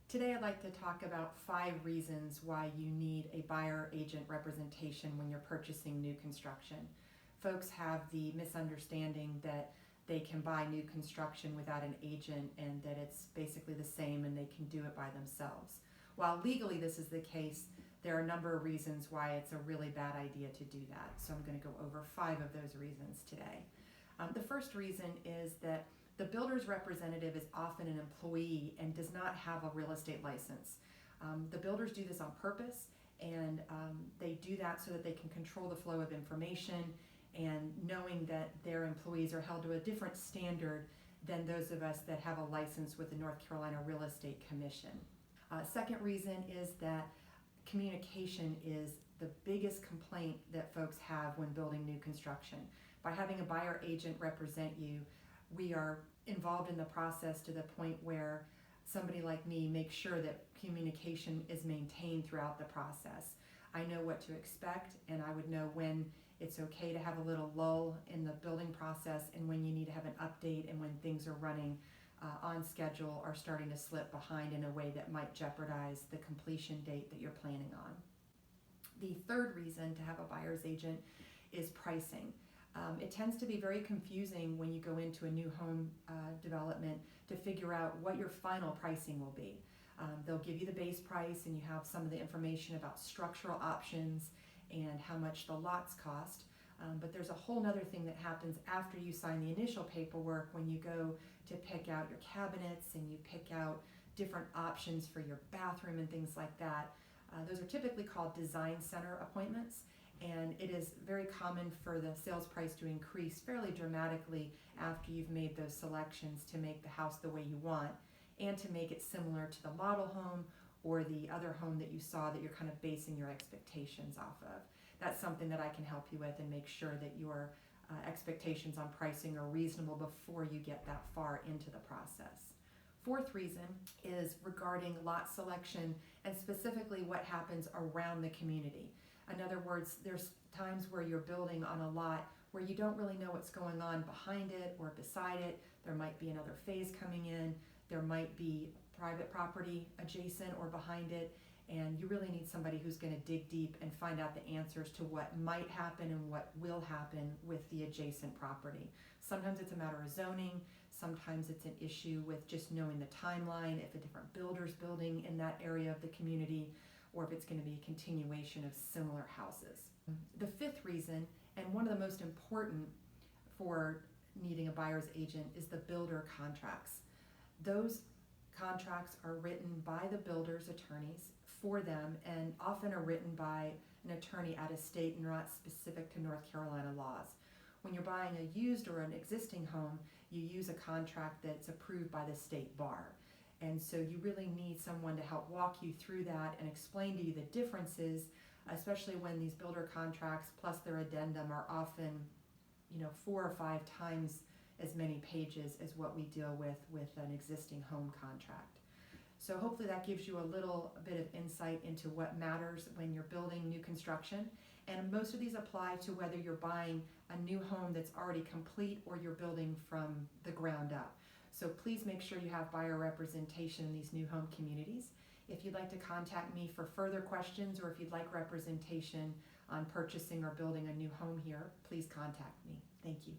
Today I'd like to talk about 5 reasons why you need a buyer agent representation when you're purchasing new construction. Folks have the misunderstanding that they can buy new construction without an agent and that it's basically the same and they can do it by themselves. While legally this is the case, there are a number of reasons why it's a really bad idea to do that. So I'm going to go over 5 of those reasons today. The first reason is that the builder's representative is often an employee and does not have a real estate license. The builders do this on purpose, and they do that so that they can control the flow of information, and knowing that their employees are held to a different standard than those of us that have a license with the North Carolina Real Estate Commission. Second reason is that communication is the biggest complaint that folks have when building new construction. By having a buyer agent represent you, we are involved in the process to the point where somebody like me makes sure that communication is maintained throughout the process. I know what to expect, and I would know when it's okay to have a little lull in the building process and when you need to have an update and when things are running on schedule or starting to slip behind in a way that might jeopardize the completion date that you're planning on. The third reason to have a buyer's agent is pricing. It tends to be very confusing when you go into a new home development to figure out what your final pricing will be. They'll give you the base price and you have some of the information about structural options and how much the lots cost. But there's a whole nother thing that happens after you sign the initial paperwork when you go to pick out your cabinets and you pick out different options for your bathroom and things like that. Those are typically called design center appointments, and it is very common for the sales price to increase fairly dramatically after you've made those selections to make the house the way you want and to make it similar to the model home or the other home that you saw that you're kind of basing your expectations off of. That's something that I can help you with and make sure that your expectations on pricing are reasonable before you get that far into the process. Fourth reason is regarding lot selection and specifically what happens around the community. In other words, there's times where you're building on a lot where you don't really know what's going on behind it or beside it. There might be another phase coming in. There might be private property adjacent or behind it. And you really need somebody who's going to dig deep and find out the answers to what might happen and what will happen with the adjacent property. Sometimes it's a matter of zoning. Sometimes it's an issue with just knowing the timeline, if a different builder's building in that area of the community, or if it's going to be a continuation of similar houses. The fifth reason, and one of the most important for needing a buyer's agent, is the builder contracts. Those contracts are written by the builder's attorneys for them and often are written by an attorney out of state and not specific to North Carolina laws. When you're buying a used or an existing home, you use a contract that's approved by the state bar. And so you really need someone to help walk you through that and explain to you the differences, especially when these builder contracts plus their addendum are often, 4 or 5 times as many pages as what we deal with an existing home contract. So hopefully that gives you a little bit of insight into what matters when you're building new construction. And most of these apply to whether you're buying a new home that's already complete or you're building from the ground up. So please make sure you have buyer representation in these new home communities. If you'd like to contact me for further questions or if you'd like representation on purchasing or building a new home here, please contact me. Thank you.